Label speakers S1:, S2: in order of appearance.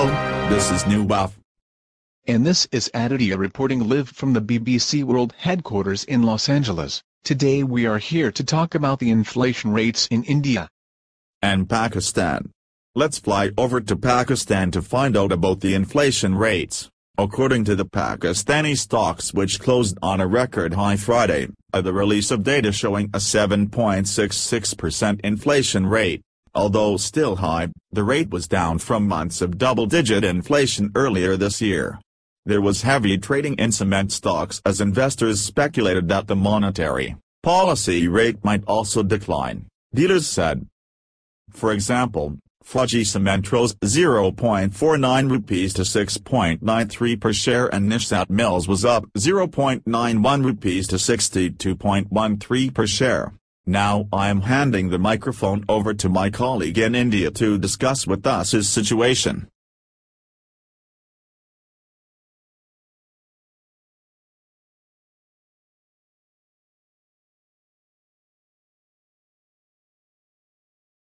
S1: Hello, this is New Buff.
S2: And this is Aditya reporting live from the BBC World Headquarters in Los Angeles. Today we are here to talk about the inflation rates in India
S1: and Pakistan. Let's fly over to Pakistan to find out about the inflation rates. According to the Pakistani stocks, which closed on a record high Friday, the release of data showing a 7.66% inflation rate. Although still high, the rate was down from months of double-digit inflation earlier this year. There was heavy trading in cement stocks as investors speculated that the monetary policy rate might also decline, dealers said. For example, Fuji Cement rose 0.49 rupees to 6.93 per share, and Nishat Mills was up 0.91 rupees to 62.13 per share. Now I am handing the microphone over to my colleague in India to discuss with us his situation.